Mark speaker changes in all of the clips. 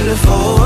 Speaker 1: beautiful,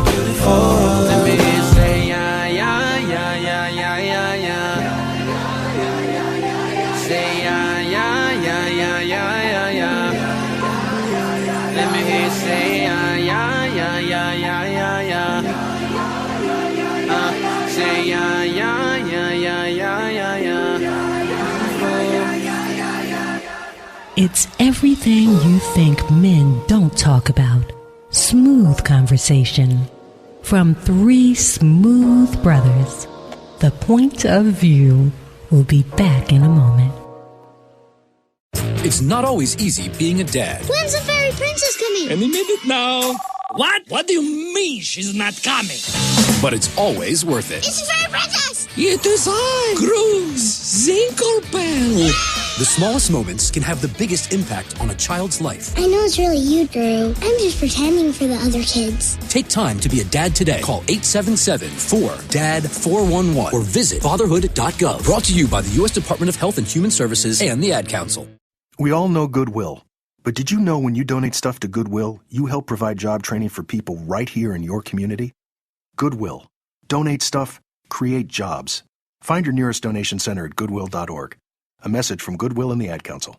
Speaker 1: beautiful.
Speaker 2: Let me hear you say yeah, yeah, yeah, yeah, yeah, yeah, yeah. Say yeah, yeah, yeah, yeah, yeah, yeah, yeah. Let me hear you say yeah, yeah, yeah, yeah, yeah, yeah, yeah. Say yeah, yeah, yeah, yeah, yeah, yeah, yeah.
Speaker 3: It's everything you think men don't talk about. Smooth conversation from three smooth brothers. The Point of View will be back in a moment.
Speaker 4: It's not always easy being a dad.
Speaker 5: When's the fairy princess coming?
Speaker 4: Any minute now.
Speaker 6: What? What do you mean she's not coming?
Speaker 4: But it's always worth it.
Speaker 5: It's the fairy princess!
Speaker 6: It is I, Grooves Zinkelbell.
Speaker 4: The smallest moments can have the biggest impact on a child's life.
Speaker 5: I know it's really you, Drew. I'm just pretending for the other kids.
Speaker 4: Take time to be a dad today. Call 877-4DAD-411 or visit fatherhood.gov. Brought to you by the U.S. Department of Health and Human Services and the Ad Council.
Speaker 7: We all know Goodwill. But did you know when you donate stuff to Goodwill, you help provide job training for people right here in your community? Goodwill. Donate stuff, create jobs. Find your nearest donation center at goodwill.org. A message from Goodwill and the Ad Council.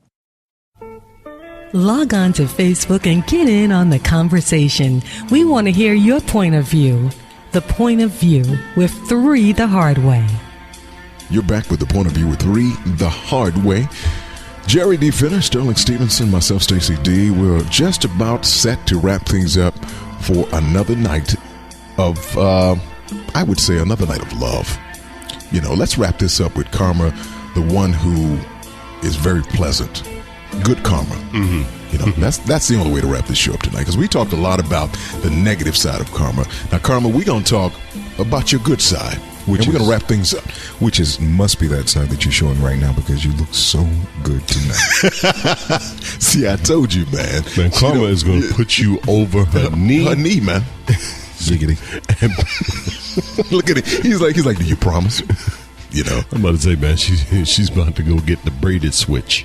Speaker 3: Log on to Facebook and get in on the conversation. We want to hear your point of view. The Point of View with 3 the Hard Way.
Speaker 8: You're back with The Point of View with 3 the Hard Way. Jerry D. Finner, Sterling Stevenson, myself, Stacey D. We're just about set to wrap things up for another night of, I would say, another night of love. You know, let's wrap this up with Karma, the one who is very pleasant. Good karma. Mm-hmm. You know, that's the only way to wrap this show up tonight, because we talked a lot about the negative side of karma. Now, Karma, we're going to talk about your good side. And we're going to wrap things up.
Speaker 9: Which must be that side that you're showing right now, because you look so good tonight.
Speaker 8: See, I told you, man.
Speaker 10: Man, Karma is going to put you over her knee.
Speaker 8: Her knee, man.
Speaker 9: Ziggity.
Speaker 8: Look at it. He's like, do you promise? You know.
Speaker 10: I'm about to say, man, she's about to go get the braided switch.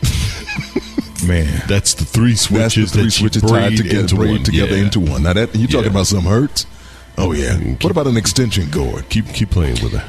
Speaker 8: Man.
Speaker 10: That's the 3 switches.
Speaker 8: That's the 3 switches tied together, into one. Now, that you talking about something hurts? Oh, yeah. What about an extension cord?
Speaker 10: Keep playing with her.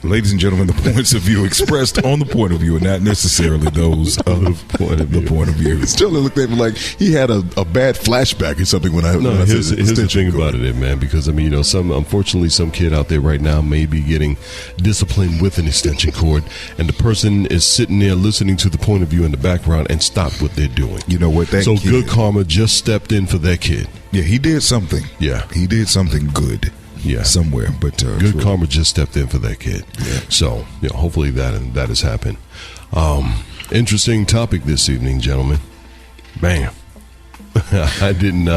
Speaker 9: Ladies and gentlemen, the points of view expressed on the Point of View are not necessarily those of the Point of View.
Speaker 8: Still looked at me like he had a bad flashback or something when I
Speaker 10: here's
Speaker 8: said
Speaker 10: the thing about it, man, because, I mean, you know, unfortunately, some kid out there right now may be getting disciplined with an extension cord, and the person is sitting there listening to the Point of View in the background and stop what they're doing.
Speaker 9: You know what?
Speaker 10: Good karma just stepped in for that kid.
Speaker 9: Yeah, he did something.
Speaker 10: Yeah.
Speaker 9: He did something good.
Speaker 10: Yeah.
Speaker 9: Somewhere. But
Speaker 10: good karma just stepped in for that kid. Yeah. So, you know, hopefully that has happened. Interesting topic this evening, gentlemen. Man. I didn't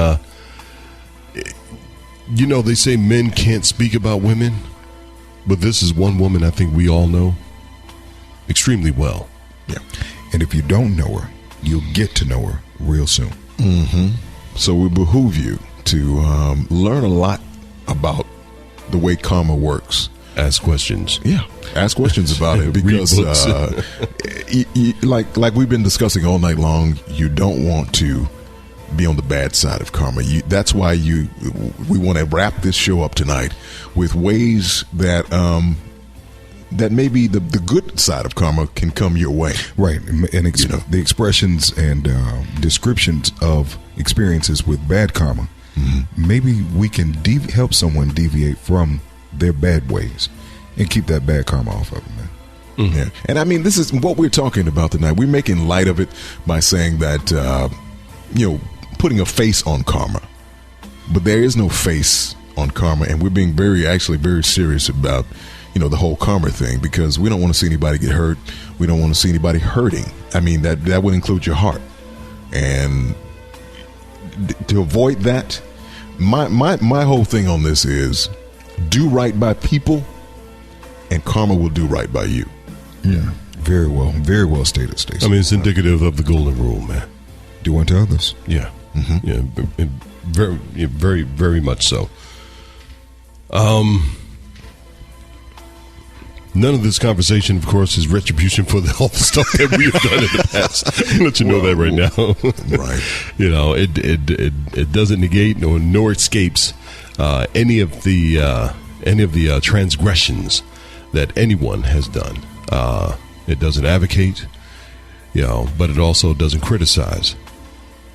Speaker 10: you know, they say men can't speak about women, but this is one woman I think we all know extremely well.
Speaker 9: Yeah. And if you don't know her, you'll get to know her real soon.
Speaker 8: Mm-hmm. So we behoove you to learn a lot about the way karma works.
Speaker 10: Ask questions.
Speaker 8: Yeah, ask questions about it, because like we've been discussing all night long, you don't want to be on the bad side of karma. That's why we want to wrap this show up tonight with ways that that maybe the good side of karma can come your way.
Speaker 9: Right. And the expressions and descriptions of experiences with bad karma, maybe we can help someone deviate from their bad ways and keep that bad karma off of them, man.
Speaker 8: Mm-hmm. Yeah. And I mean, this is what we're talking about tonight. We're making light of it by saying that, you know, putting a face on karma. But there is no face on karma, and we're being very serious about, you know, the whole karma thing, because we don't want to see anybody get hurt. We don't want to see anybody hurting. I mean, that would include your heart. And to avoid that, my whole thing on this is do right by people, and karma will do right by you.
Speaker 9: Yeah, very well stated, Stacey.
Speaker 10: I mean, it's indicative of the golden rule, man.
Speaker 9: Do unto others.
Speaker 10: Yeah, yeah, very, very much so. None of this conversation, of course, is retribution for all the stuff that we have done in the past. I'll let you know that right now.
Speaker 8: Right.
Speaker 10: You know, it doesn't negate nor escapes any of the transgressions that anyone has done. It doesn't advocate, but it also doesn't criticize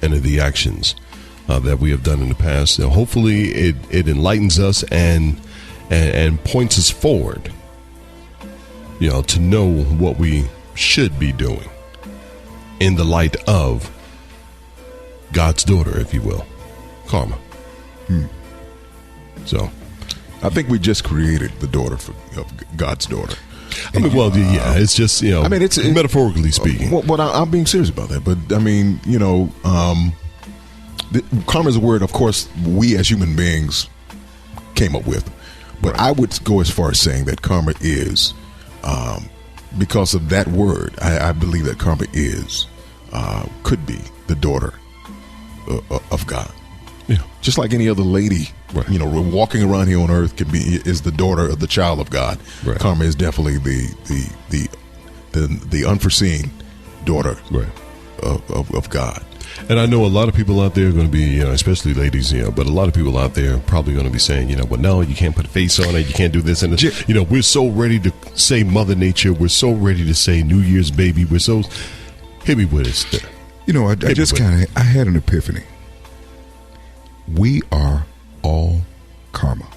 Speaker 10: any of the actions that we have done in the past. So hopefully, it enlightens us and points us forward. To know what we should be doing in the light of God's daughter, if you will, Karma. So,
Speaker 8: I think we just created the daughter of God's daughter.
Speaker 10: I mean, well, yeah, it's just I mean, it's metaphorically speaking.
Speaker 8: Well, I'm being serious about that, but I mean, karma is a word, of course, we as human beings came up with, but I would go as far as saying that karma is. Because of that word, I believe that karma could be the daughter of God.
Speaker 10: Yeah.
Speaker 8: Just like any other lady,
Speaker 10: right.
Speaker 8: Walking around here on earth is the daughter of the child of God.
Speaker 10: Right.
Speaker 8: Karma is definitely the unforeseen daughter
Speaker 10: right.
Speaker 8: of God.
Speaker 10: And I know a lot of people out there are going to be, especially ladies, but a lot of people out there are probably going to be saying, well, no, you can't put a face on it. You can't do this. And, we're so ready to say Mother Nature. We're so ready to say New Year's baby. We're so, hit me with it.
Speaker 9: I had an epiphany. We are all karma.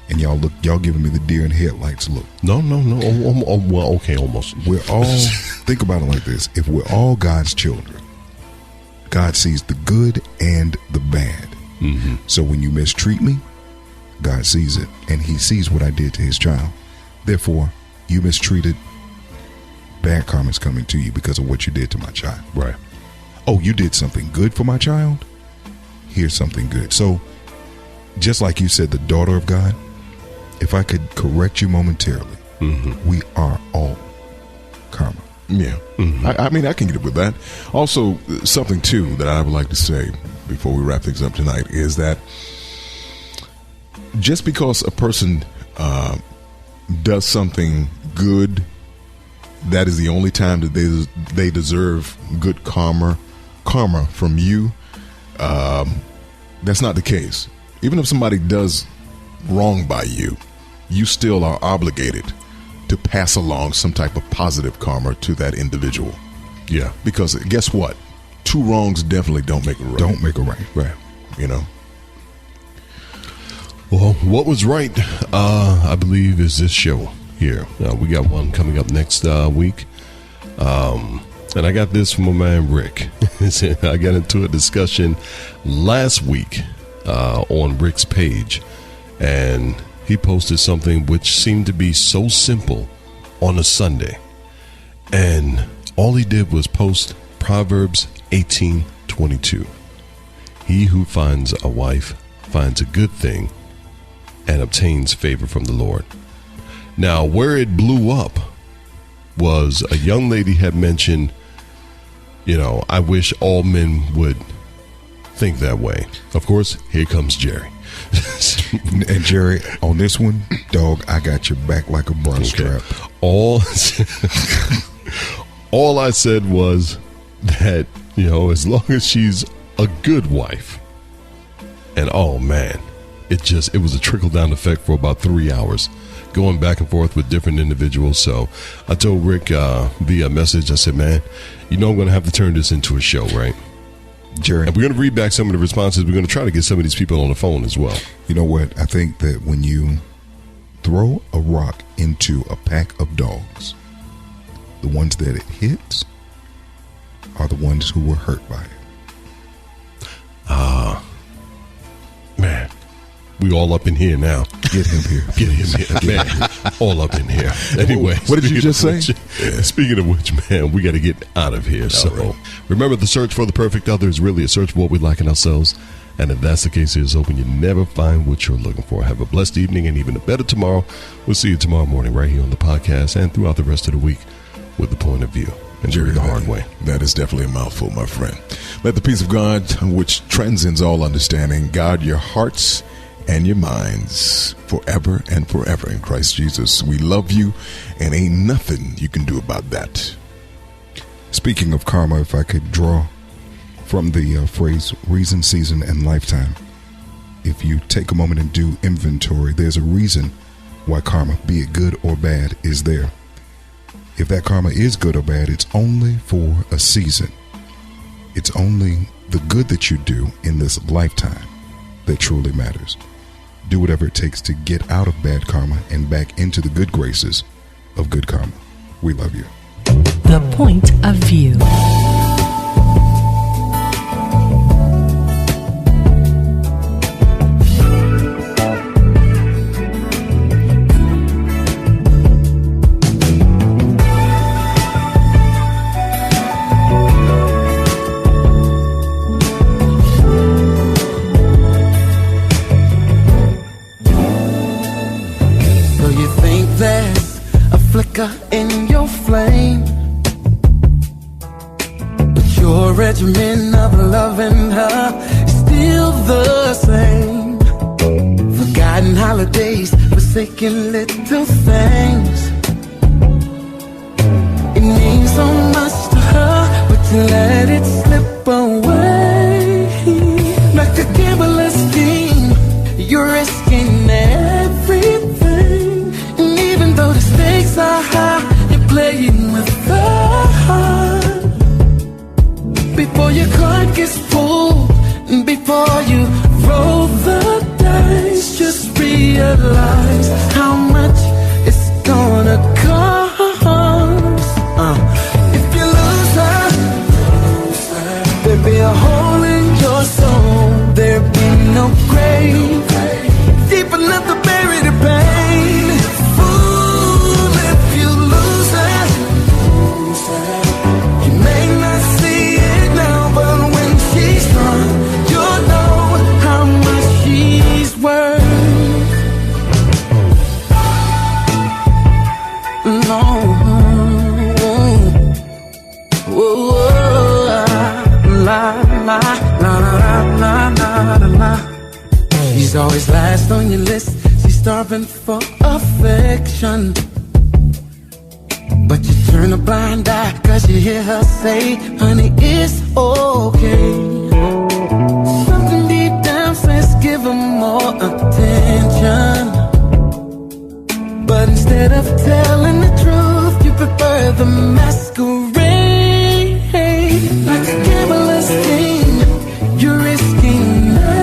Speaker 9: And y'all giving me the deer in headlights look.
Speaker 10: No. Well, okay, almost.
Speaker 9: We're all, think about it like this. If we're all God's children, God sees the good and the bad.
Speaker 10: Mm-hmm.
Speaker 9: So when you mistreat me, God sees it. And he sees what I did to his child. Therefore, you mistreated, bad karma's coming to you because of what you did to my child.
Speaker 10: Right.
Speaker 9: Oh, you did something good for my child? Here's something good. So, just like you said, the daughter of God, if I could correct you momentarily,
Speaker 10: mm-hmm.
Speaker 9: we are all karma.
Speaker 8: Yeah. Mm-hmm. I mean, I can get it with that. Also, something, too, that I would like to say before we wrap things up tonight is that just because a person does something good, that is the only time that they deserve good karma from you. That's not the case. Even if somebody does wrong by you, you still are obligated to pass along some type of positive karma to that individual.
Speaker 10: Yeah.
Speaker 8: Because guess what? Two wrongs definitely don't make a right.
Speaker 9: Don't make a right.
Speaker 10: Right.
Speaker 8: Well,
Speaker 10: what was right, I believe, is this show here. We got one coming up next week. And I got this from my man Rick. I got into a discussion last week on Rick's page, and he posted something which seemed to be so simple on a Sunday. And all he did was post Proverbs 18:22. He who finds a wife finds a good thing and obtains favor from the Lord. Now, where it blew up was a young lady had mentioned, I wish all men would think that way. Of course, here comes Jerry.
Speaker 9: And Jerry, on this one, dog, I got your back like a bra strap.
Speaker 10: All I said was that, as long as she's a good wife, and oh man, it was a trickle down effect for about 3 hours, going back and forth with different individuals. So I told Rick via message, I said, man, I'm going to have to turn this into a show, right?
Speaker 9: Jerry,
Speaker 10: and we're going to read back some of the responses. We're going to try to get some of these people on the phone as well.
Speaker 9: You know what? I think that when you throw a rock into a pack of dogs, the ones that it hits are the ones who were hurt by it.
Speaker 10: Man, we all up in here now.
Speaker 9: Get him here.
Speaker 10: Get him here, man. All up in here. Anyway,
Speaker 8: what did you just say?
Speaker 10: Speaking of which, man, we got to get out of here. So remember, the search for the perfect other is really a search for what we like in ourselves. And if that's the case, here's hoping you never find what you're looking for. Have a blessed evening and even a better tomorrow. We'll see you tomorrow morning right here on the podcast and throughout the rest of the week with The Point of View. And Jerry, the hard way.
Speaker 8: That is definitely a mouthful, my friend. Let the peace of God, which transcends all understanding, guard your hearts and your minds forever and forever in Christ Jesus. We love you, and ain't nothing you can do about that.
Speaker 9: Speaking of karma, if I could draw from the phrase reason, season, and lifetime. If you take a moment and do inventory, there's a reason why karma, be it good or bad, is there. If that karma is good or bad, it's only for a season. It's only the good that you do in this lifetime that truly matters. Do whatever it takes to get out of bad karma and back into the good graces of good karma. We love you.
Speaker 3: The Point of View.
Speaker 2: In your flame, but your regimen of loving her is still the same. Forgotten holidays, forsaken little things. It means so much to her, but to let it slip away like a gambler's scheme. You're risking everything, and even though the stakes are high, you're playing with fire. Before your card gets pulled, and before you roll the dice, just realize how much it's gonna cost. If you lose her, there'd be a hole in your soul. There'd be no grave deep enough to bury the pain. Fool, if you lose her, you may not see it now, but when she's gone, you'll know how much she's worth. No, la la la la la la. She's always last on your list. She's starving for affection, but you turn a blind eye 'cause you hear her say, honey, it's okay. Something deep down says give her more attention, but instead of telling the truth, you prefer the masquerade. Like a gambler's game, you're risking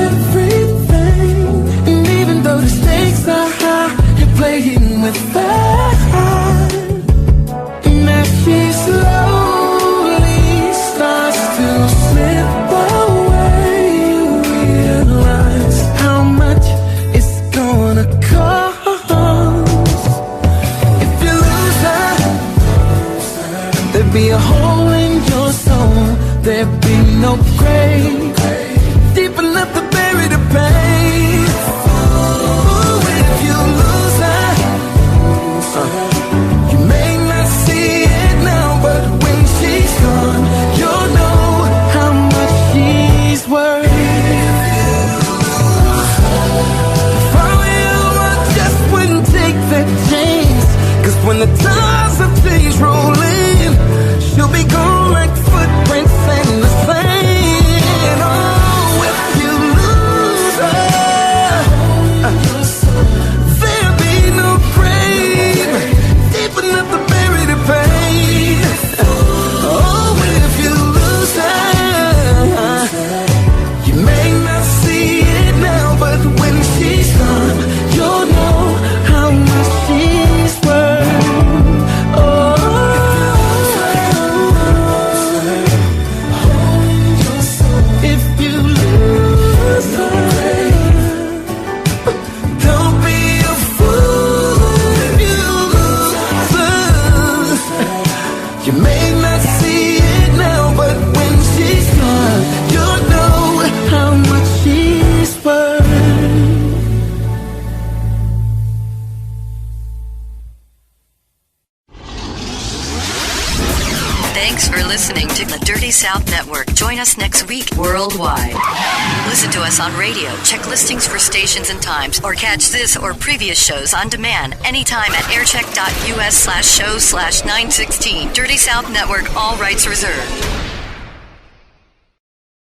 Speaker 2: everything, and even though the stakes are high, you're playing with fire. And as she slowly starts to slip away, you realize how much it's gonna cost. If you lose her, there'd be a hole in your soul. There'd be no grave deep enough to bury the pain. Ooh, if you lose her, you may not see it now, but when she's gone, you'll know how much she's worth. For you, I just wouldn't take that chance, 'cause when the tides of change roll in, she'll be gone like footprints in the sand. Oh, if you lose her, there'll be no grave deep enough to bury the pain. Oh, if you lose her, you may not see it now, but when she's gone, you'll know how much she's worth. Oh, if you lose her, don't be a fool. If you lose her, you may not see it now, but when she's gone, you'll know how much she's worth.
Speaker 11: Thanks for listening to the Dirty South Network. Join us next week worldwide. Listen to us on radio, check listings for stations and times, or catch this or previous shows on demand anytime at aircheck.us/show/916. Dirty South Network, all rights reserved.